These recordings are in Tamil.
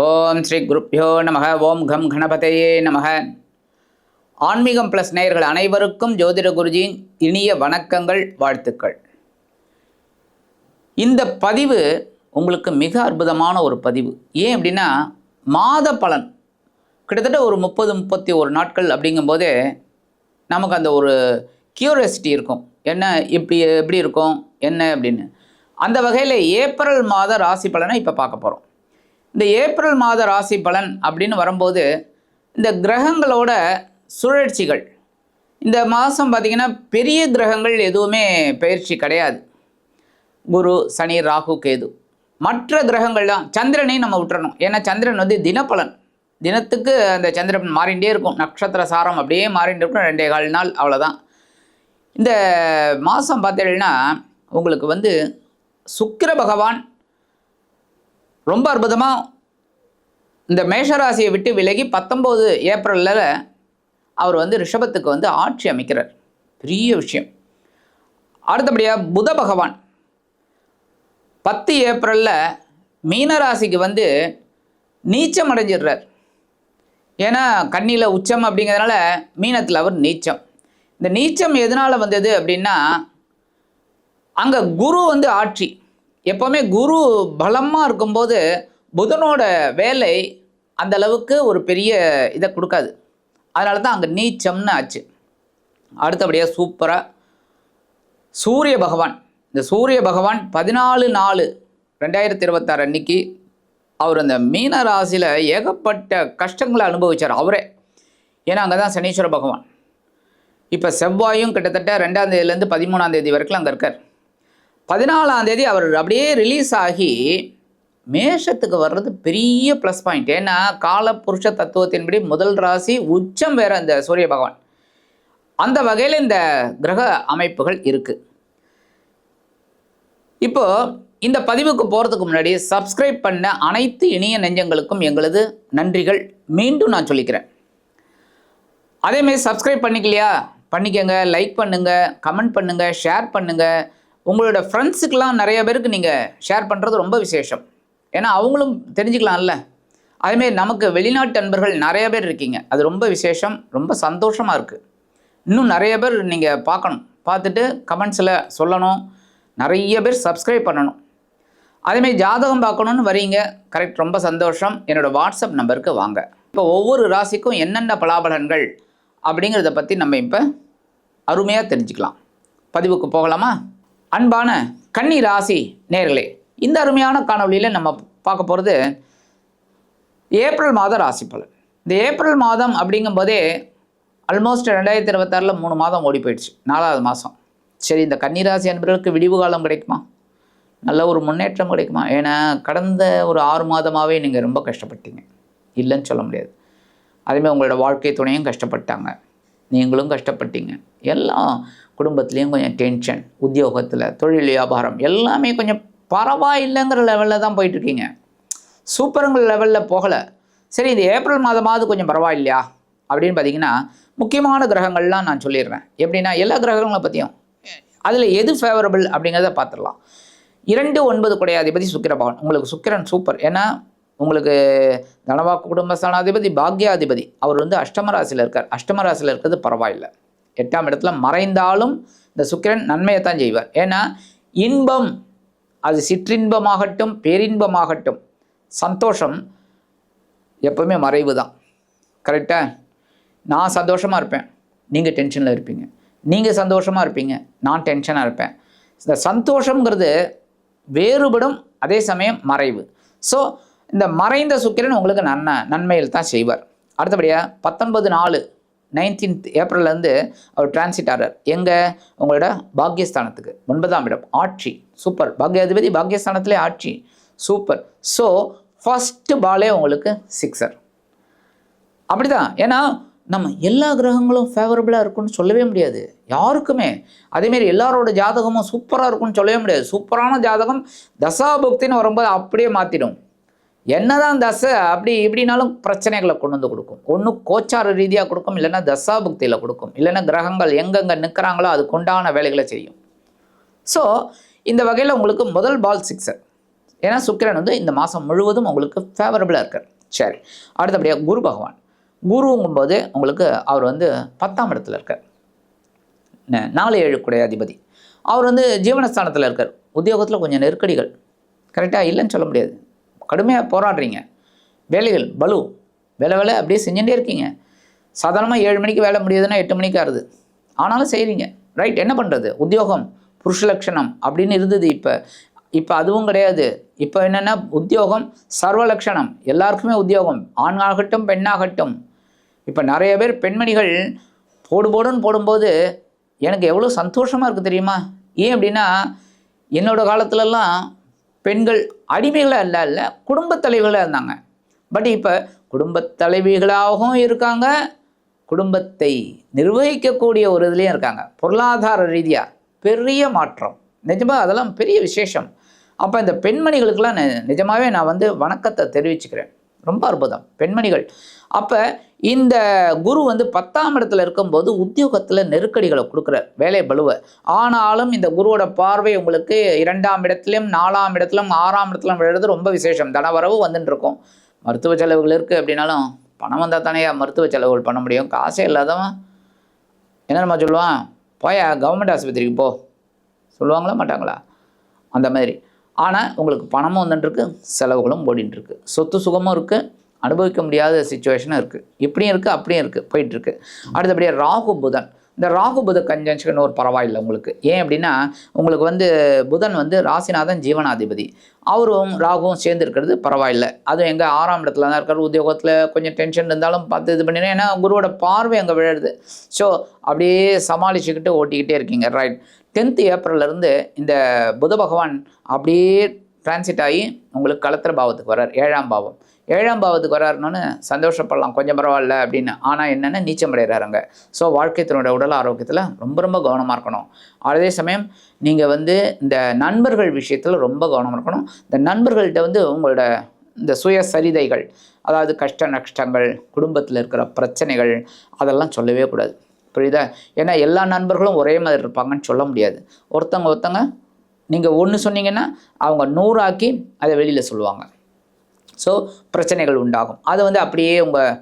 ஓம் ஸ்ரீ குருப்யோ நமக. ஓம் கம் கணபதையே நமக. ஆன்மீகம் ப்ளஸ் நேயர்கள் அனைவருக்கும் ஜோதிட குருஜியின் இனிய வணக்கங்கள், வாழ்த்துக்கள். இந்த பதிவு உங்களுக்கு மிக அற்புதமான ஒரு பதிவு. ஏன் அப்படின்னா, மாத பலன் கிட்டத்தட்ட ஒரு 30-31 நாட்கள் அப்படிங்கும்போதே நமக்கு அந்த ஒரு கியூரியாசிட்டி இருக்கும். என்ன எப்படி இருக்கும் என்ன அப்படின்னு. அந்த வகையில் ஏப்ரல் மாத ராசி பலனை இப்போ பார்க்க போகிறோம். இந்த ஏப்ரல் மாத ராசி பலன் அப்படின்னு வரும்போது இந்த கிரகங்களோட சுழற்சிகள், இந்த மாதம் பார்த்திங்கன்னா பெரிய கிரகங்கள் எதுவுமே பயிற்சி கிடையாது. குரு, சனி, ராகு, கேது. மற்ற கிரகங்கள்லாம், சந்திரனையும் நம்ம விட்டுறணும். ஏன்னா சந்திரன் வந்து தினப்பலன், தினத்துக்கு அந்த சந்திரன் மாறிகிட்டே இருக்கும். நட்சத்திர சாரம் அப்படியே மாறிட்டு இருக்கும். 2.25 நாள் அவ்வளோதான். இந்த மாதம் பார்த்தீங்கன்னா உங்களுக்கு வந்து சுக்கிர பகவான் ரொம்ப அற்புதமாக இந்த மேஷராசியை விட்டு விலகி 19 ஏப்ரலில் அவர் வந்து ரிஷபத்துக்கு வந்து ஆட்சி அமைக்கிறார். பெரிய விஷயம். அடுத்தபடியாக புத பகவான் 10 ஏப்ரலில் மீனராசிக்கு வந்து நீச்சம் அடைஞ்சிடுறார். ஏன்னா கன்னியில் உச்சம் அப்படிங்கிறதுனால மீனத்தில் அவர் நீச்சம். இந்த நீச்சம் எதனால் வந்தது அப்படின்னா, அங்கே குரு வந்து ஆட்சி. எப்போவுமே குரு பலமாக இருக்கும்போது புதனோட வேலை அந்த அளவுக்கு ஒரு பெரிய இதை கொடுக்காது. அதனால தான் அங்கே நீச்சம்னு ஆச்சு. அடுத்தபடியாக சூப்பராக சூரிய பகவான், இந்த சூரிய பகவான் 14/4/2026 அன்னைக்கு அவர் அந்த மீன ராசியில் ஏகப்பட்ட கஷ்டங்களை அனுபவித்தார் அவரே. ஏன்னா அங்கே தான் சனீஸ்வர பகவான். இப்போ செவ்வாயும் கிட்டத்தட்ட 2ஆம் தேதியிலேருந்து 13ஆம் தேதி வரைக்கும் அங்கே இருக்கார். 14ஆம் தேதி அவர் அப்படியே ரிலீஸ் ஆகி மேஷத்துக்கு வர்றது பெரிய ப்ளஸ் பாயிண்ட். ஏன்னா கால புருஷ தத்துவத்தின்படி முதல் ராசி உச்சம் வேற இந்த சூரிய பகவான். அந்த வகையில் இந்த கிரக அமைப்புகள் இருக்குது. இப்போ இந்த பதிவுக்கு போகிறதுக்கு முன்னாடி சப்ஸ்கிரைப் பண்ண அனைத்து இனிய நெஞ்சங்களுக்கும் எங்களது நன்றிகள் மீண்டும் நான் சொல்லிக்கிறேன். அதேமாதிரி சப்ஸ்கிரைப் பண்ணிக்கலையா, பண்ணிக்கங்க. லைக் பண்ணுங்கள், கமெண்ட் பண்ணுங்கள், ஷேர் பண்ணுங்கள். உங்களோட ஃப்ரெண்ட்ஸுக்கெலாம் நிறைய பேருக்கு நீங்கள் ஷேர் பண்ணுறது ரொம்ப விசேஷம். ஏன்னா அவங்களும் தெரிஞ்சுக்கலாம்ல. அதேமாரி நமக்கு வெளிநாட்டு நண்பர்கள் நிறைய பேர் இருக்கீங்க, அது ரொம்ப விசேஷம், ரொம்ப சந்தோஷமாக இருக்குது. இன்னும் நிறைய பேர் நீங்கள் பார்க்கணும், பார்த்துட்டு கமெண்ட்ஸில் சொல்லணும். நிறைய பேர் சப்ஸ்கிரைப் பண்ணணும். அதேமாரி ஜாதகம் பார்க்கணுன்னு வரீங்க, கரெக்ட், ரொம்ப சந்தோஷம். என்னோடய வாட்ஸ்அப் நம்பருக்கு வாங்க. இப்போ ஒவ்வொரு ராசிக்கும் என்னென்ன பலாபலன்கள் அப்படிங்கிறத பற்றி நம்ம இப்போ அருமையாக தெரிஞ்சுக்கலாம். பதிவுக்கு போகலாமா? அன்பான கன்னி ராசி நேயர்களே, இந்த அருமையான காணொலியில் நம்ம பார்க்க போகிறது ஏப்ரல் மாத ராசி பலன். இந்த ஏப்ரல் மாதம் அப்படிங்கும்போதே ஆல்மோஸ்ட் 2026 3 மாதம் ஓடி போயிடுச்சு, 4ஆவது மாதம். சரி, இந்த கன்னி ராசி அன்பர்களுக்கு விடிவு காலம் கிடைக்குமா? நல்ல ஒரு முன்னேற்றம் கிடைக்குமா? ஏன்னா கடந்த ஒரு 6 மாதமாகவே நீங்கள் ரொம்ப கஷ்டப்பட்டீங்க, இல்லைன்னு சொல்ல முடியாது. அதேமாதிரி உங்களோட வாழ்க்கை துணையும் கஷ்டப்பட்டாங்க, நீங்களும் கஷ்டப்பட்டீங்க. எல்லாம் குடும்பத்துலேயும் கொஞ்சம் டென்ஷன், உத்தியோகத்தில், தொழில், வியாபாரம் எல்லாமே கொஞ்சம் பரவாயில்லைங்கிற லெவலில் தான் போயிட்டுருக்கீங்க. சூப்பருங்கிற லெவலில் போகலை. சரி, இந்த ஏப்ரல் மாதமாவது கொஞ்சம் பரவாயில்லையா அப்படின்னு பார்த்தீங்கன்னா, முக்கியமான கிரகங்கள்லாம் நான் சொல்லிடுறேன். எப்படின்னா எல்லா கிரகங்களை பற்றியும் அதில் எது ஃபேவரபிள் அப்படிங்கிறத பார்த்துடலாம். 2-9 குடையாதிபதி சுக்கிர பகவான். உங்களுக்கு சுக்கிரன் சூப்பர். ஏன்னா உங்களுக்கு தனவாக்கு குடும்பஸ்தானாதிபதி, பாக்யாதிபதி, அவர் வந்து அஷ்டம ராசியில் இருக்கார். அஷ்டம ராசியில் இருக்கிறது பரவாயில்லை. 8ஆம் இடத்துல மறைந்தாலும் இந்த சுக்கிரன் நன்மையை தான் செய்வார். ஏன்னா இன்பம், அது சிற்றின்பமாகட்டும் பேரின்பமாகட்டும், சந்தோஷம் எப்போவுமே மறைவு தான். கரெக்டாக? நான் சந்தோஷமாக இருப்பேன், நீங்கள் டென்ஷனில் இருப்பீங்க. நீங்கள் சந்தோஷமாக இருப்பீங்க, நான் டென்ஷனாக இருப்பேன். இந்த சந்தோஷங்கிறது வேறுபடும், அதே சமயம் மறைவு. ஸோ இந்த மறைந்த சுக்கிரன் உங்களுக்கு நன்மையில் தான் செய்வார். அடுத்தபடியாக 19/4 ஏப்ரல்லேருந்து அவர் டிரான்சிட் ஆகிறார். எங்கே? உங்களோட பாக்யஸ்தானத்துக்கு 9ஆம் இடம், ஆட்சி. சூப்பர். பாக்யாதிபதி பாக்யஸ்தானத்திலே ஆட்சி, சூப்பர். ஸோ ஃபஸ்ட்டு பாலே உங்களுக்கு 6. அப்படி தான். ஏன்னா நம்ம எல்லா கிரகங்களும் ஃபேவரபுளாக இருக்குன்னு சொல்லவே முடியாது யாருக்குமே. அதேமாரி எல்லாரோட ஜாதகமும் சூப்பராக இருக்குன்னு சொல்லவே முடியாது. சூப்பரான ஜாதகம் தசாபுக்தின்னு வரும்போது அப்படியே மாற்றிடும். என்னதான் தசை அப்படி இப்படினாலும் பிரச்சனைகளை கொண்டு வந்து கொடுக்கும். ஒன்று கோச்சார ரீதியாக கொடுக்கும், இல்லைன்னா தசாபுக்தியில் கொடுக்கும், இல்லைன்னா கிரகங்கள் எங்கெங்கே நிற்கிறாங்களோ அதுக்கு உண்டான வேலைகளை செய்யும். ஸோ இந்த வகையில் உங்களுக்கு முதல் பால் 6. ஏன்னா சுக்கிரன் வந்து இந்த மாதம் முழுவதும் உங்களுக்கு ஃபேவரபுளாக இருக்கார். சரி, அடுத்தபடியாக குரு பகவான். குருங்கும்போது உங்களுக்கு அவர் வந்து 10ஆம் இடத்துல இருக்கார். 4-7 கூடிய அதிபதி. அவர் வந்து ஜீவனஸ்தானத்தில் இருக்கார். உத்தியோகத்தில் கொஞ்சம் நெருக்கடிகள், கரெக்டாக இல்லைன்னு சொல்ல முடியாது. கடுமையாக போராடுறீங்க, வேலைகள் பலு, வேலை அப்படியே செஞ்சுட்டே இருக்கீங்க. சாதாரணமாக 7 மணிக்கு வேலை முடியுதுன்னா 8 மணிக்கு ஆகுது, ஆனாலும் செய்கிறீங்க. ரைட், என்ன பண்ணுறது? உத்தியோகம் புருஷ லட்சணம் அப்படின்னு இருந்தது, இப்போ அதுவும் கிடையாது. இப்போ என்னென்னா உத்தியோகம் சர்வலட்சணம், எல்லாருக்குமே உத்தியோகம், ஆணாகட்டும் பெண்ணாகட்டும். இப்போ நிறைய பேர் பெண்மணிகள் போடுன்னு போடும்போது எனக்கு எவ்வளோ சந்தோஷமாக இருக்குது தெரியுமா? ஏன் அப்படின்னா, என்னோட காலத்துலலாம் பெண்கள் அடிமைகளாக இல்லை குடும்பத் தலைவிகளாக இருந்தாங்க. பட் இப்போ குடும்பத் தலைவிகளாகவும் இருக்காங்க, குடும்பத்தை நிர்வகிக்கக்கூடிய ஒரு இதுலேயும் இருக்காங்க. பொருளாதார ரீதியாக பெரிய மாற்றம், நிஜமாக அதெல்லாம் பெரிய விசேஷம். அப்போ இந்த பெண்மணிகளுக்கெல்லாம் நிஜமாகவே நான் வந்து வணக்கத்தை தெரிவிச்சுக்கிறேன். ரொம்ப அற்புதம் பெண்மணிகள். அப்போ இந்த குரு வந்து 10ஆம் இடத்துல இருக்கும்போது உத்தியோகத்தில் நெருக்கடிகளை கொடுக்குறார், வேலை பலுவை. ஆனாலும் இந்த குருவோட பார்வை உங்களுக்கு 2ஆம் இடத்துலையும் 4ஆம் இடத்துலையும் 6ஆம் இடத்துலையும் விழுறது ரொம்ப விசேஷம். தனவரவு வந்துட்டு இருக்கும். மருத்துவ செலவுகள் இருக்குது அப்படின்னாலும் பணம் வந்தால் தானே மருத்துவ செலவுகள் பண்ண முடியும். காசே இல்லாதவன் என்ன நம்ம சொல்லுவான், போய் கவர்மெண்ட் ஆஸ்பத்திரிக்கு போ சொல்லுவாங்களா மாட்டாங்களா? அந்த மாதிரி. ஆனால் உங்களுக்கு பணமும் வந்துட்டுருக்கு, செலவுகளும் ஓடிட்டுருக்கு, சொத்து சுகமும் இருக்குது, அனுபவிக்க முடியாத சிச்சுவேஷனும் இருக்குது. இப்படியும் இருக்குது அப்படியும் இருக்குது, போயிட்டுருக்கு. அடுத்தபடியாக ராகு புதன். இந்த ராகு புத கன்ஜங்ஷன் ஒரு பரவாயில்லை உங்களுக்கு. ஏன் அப்படின்னா, உங்களுக்கு வந்து புதன் வந்து ராசிநாதன் ஜீவனாதிபதி, அவரும் ராகுவும் சேர்ந்து இருக்கிறது பரவாயில்லை. அதுவும் எங்கள் 6ஆம் இடத்துல தான் இருக்கார். உத்தியோகத்தில் கொஞ்சம் டென்ஷன் இருந்தாலும் பார்த்து இது பண்ணிடுறேன், ஏன்னா குருவோட பார்வை அங்கே விழுது. ஸோ அப்படியே சமாளிச்சுக்கிட்டு ஓட்டிக்கிட்டே இருக்கீங்க. ரைட், 10th ஏப்ரல்லேருந்து இந்த புத பகவான் அப்படியே டிரான்சிட் ஆகி உங்களுக்கு களத்திர பாவத்துக்கு வர்றார். 7ஆம் பாவம். 7ஆம் பாவத்துக்கு வர்றாருன்னு சந்தோஷப்படலாம், கொஞ்சம் பரவாயில்ல அப்படின்னு. ஆனால் என்னென்ன நீச்சம் அடைகிறாருங்க. ஸோ வாழ்க்கைத்தினுடைய உடல் ஆரோக்கியத்தில் ரொம்ப ரொம்ப கவனமாக இருக்கணும். அதே சமயம் நீங்கள் வந்து இந்த நண்பர்கள் விஷயத்தில் ரொம்ப கவனமாக இருக்கணும். இந்த நண்பர்கள்ட்ட வந்து உங்களோட இந்த சுயசரிதைகள், அதாவது கஷ்ட நஷ்டங்கள், குடும்பத்தில் இருக்கிற பிரச்சனைகள், அதெல்லாம் சொல்லவே கூடாது. புரியுதா? ஏன்னா எல்லா நண்பர்களும் ஒரே மாதிரி இருப்பாங்கன்னு சொல்ல முடியாது. ஒருத்தங்க நீங்கள் ஒன்று சொன்னீங்கன்னா அவங்க 100 ஆக்கி அதை வெளியில் சொல்லுவாங்க. ஸோ பிரச்சனைகள் உண்டாகும். அது வந்து அப்படியே உங்கள்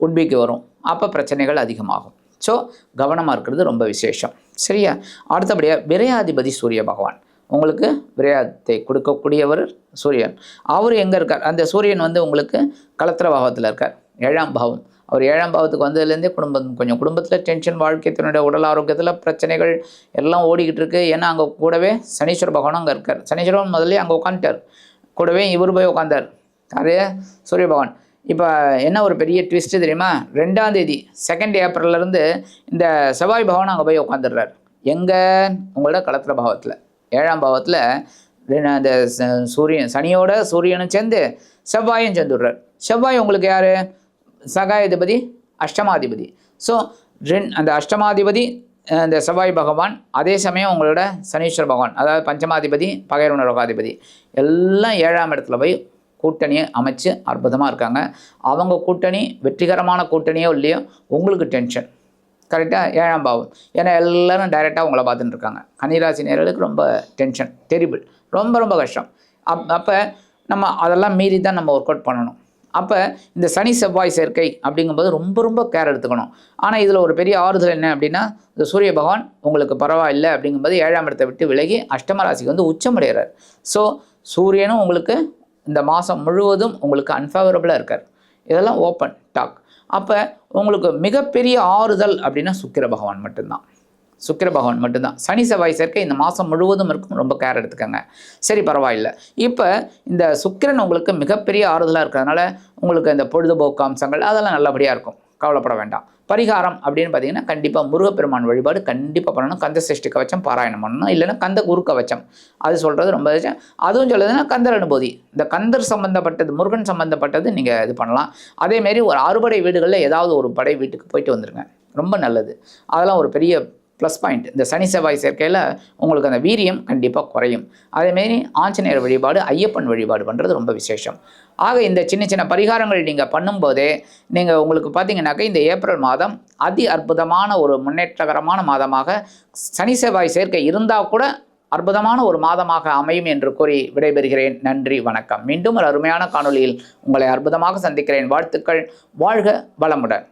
உண்மைக்கு வரும். அப்போ பிரச்சனைகள் அதிகமாகும். ஸோ கவனமாக இருக்கிறது ரொம்ப விசேஷம். சரியா? அடுத்தபடியாக விரையாதிபதி சூரிய பகவான். உங்களுக்கு விரையாதத்தை கொடுக்கக்கூடியவர் சூரியன். அவர் எங்கே இருக்கார்? அந்த சூரியன் வந்து உங்களுக்கு களத்திர பாவத்தில் இருக்கார், 7ஆம் பாவம். அவர் 7ஆம் பாவத்துக்கு வந்ததுலேருந்தே கொஞ்சம் குடும்பத்தில் டென்ஷன், வாழ்க்கைத்தினுடைய உடல் ஆரோக்கியத்தில் பிரச்சனைகள் எல்லாம் ஓடிக்கிட்டு இருக்குது. ஏன்னா அங்கே கூடவே சனீஸ்வர பகவானும் அங்கே இருக்கார். சனீஸ்வரன் முதல்ல அங்கே உட்காந்துட்டார், கூடவே இவர் போய் உட்காந்தார். அதே சூரிய பகவான். இப்போ என்ன ஒரு பெரிய ட்விஸ்ட்டு தெரியுமா? 2ஆம் தேதி 2 ஏப்ரல்லேருந்து இந்த செவ்வாய் பகவான் அங்கே போய் உட்காந்துடுறார். எங்கே? உங்களோட களத்திர பாவத்தில் 7ஆம் பாவத்தில். அந்த சனியோட சூரியனும் சேர்ந்து செவ்வாயும் சேர்ந்துடுறார். செவ்வாய் உங்களுக்கு யார்? சகாயாதிபதி, அஷ்டமாதிபதி. ஸோ அந்த அஷ்டமாதிபதி இந்த செவ்வாய் பகவான், அதே சமயம் உங்களோட சனீஸ்வர பகவான், அதாவது பஞ்சமாதிபதி, பகைரவன ரோகாதிபதி, எல்லாம் 7ஆம் இடத்துல போய் கூட்டணியை அமைச்சு அற்புதமாக இருக்காங்க. அவங்க கூட்டணி வெற்றிகரமான கூட்டணியோ இல்லையோ உங்களுக்கு டென்ஷன். கரெக்டாக 7ஆம் பாவம். ஏன்னா எல்லோரும் டைரெக்டாக உங்களை பார்த்துட்டு இருக்காங்க. கன்னிராசி நேயர்களுக்கு ரொம்ப டென்ஷன், டெரிபிள், ரொம்ப ரொம்ப கஷ்டம். அப்போ நம்ம அதெல்லாம் மீறி தான் நம்ம ஒர்க் அவுட் பண்ணணும். அப்போ இந்த சனி செவ்வாய் சேர்க்கை அப்படிங்கும்போது ரொம்ப ரொம்ப கேர் எடுத்துக்கணும். ஆனால் இதில் ஒரு பெரிய ஆறுதல் என்ன அப்படின்னா, இந்த சூரிய பகவான் உங்களுக்கு பரவாயில்லை அப்படிங்கும்போது 7ஆம் இடத்தை விட்டு விலகி அஷ்டம ராசிக்கு வந்து உச்சமடைகிறார். ஸோ சூரியனும் உங்களுக்கு இந்த மாதம் முழுவதும் உங்களுக்கு அன்ஃபேவரபுளாக இருக்கார். இதெல்லாம் ஓப்பன் டாக். அப்போ உங்களுக்கு மிகப்பெரிய ஆறுதல் அப்படின்னா சுக்கிர பகவான் மட்டும்தான். சுக்கிர பகவான் மட்டும்தான். சனி செவ்வாய் சேர்க்கை இந்த மாதம் முழுவதும் இருக்கும், ரொம்ப கேர் எடுத்துக்கோங்க. சரி, பரவாயில்லை. இப்போ இந்த சுக்கிரன் உங்களுக்கு மிகப்பெரிய ஆறுதலாக இருக்கிறதுனால உங்களுக்கு இந்த பொழுதுபோக்கு அம்சங்கள் அதெல்லாம் நல்லபடியாக இருக்கும், கவலைப்பட வேண்டாம். பரிகாரம் அப்படின்னு பார்த்தீங்கன்னா கண்டிப்பாக முருகப்பெருமான் வழிபாடு கண்டிப்பாக பண்ணணும். கந்த சஷ்டி கவச்சம் பாராயணம் பண்ணணும், இல்லைன்னா கந்த குரு கவச்சம் அது சொல்கிறது ரொம்ப. அதுவும் சொல்லுதுன்னா கந்தர் அனுபூதி, இந்த கந்தர் சம்மந்தப்பட்டது, முருகன் சம்மந்தப்பட்டது நீங்கள் இது பண்ணலாம். அதேமாரி ஒரு அறுபடை வீடுகளில் ஏதாவது ஒரு படை வீட்டுக்கு போயிட்டு வந்துருங்க, ரொம்ப நல்லது. அதெல்லாம் ஒரு பெரிய ப்ளஸ் பாயிண்ட். இந்த சனி செவ்வாய் சேர்க்கையில் உங்களுக்கு அந்த வீரியம் கண்டிப்பாக குறையும். அதேமாரி ஆஞ்சநேயர் வழிபாடு, ஐயப்பன் வழிபாடு பண்ணுறது ரொம்ப விசேஷம். ஆக இந்த சின்ன சின்ன பரிகாரங்கள் நீங்கள் பண்ணும்போதே நீங்கள் உங்களுக்கு பார்த்தீங்கன்னாக்கா இந்த ஏப்ரல் மாதம் அதி அற்புதமான ஒரு முன்னேற்றகரமான மாதமாக, சனி செவ்வாய் சேர்க்கை இருந்தால் கூட அற்புதமான ஒரு மாதமாக அமையும் என்று கூறி விடைபெறுகிறேன். நன்றி, வணக்கம். மீண்டும் ஒரு அருமையான காணொளியில் உங்களை அற்புதமாக சந்திக்கிறேன். வாழ்த்துக்கள். வாழ்க வளமுடன்.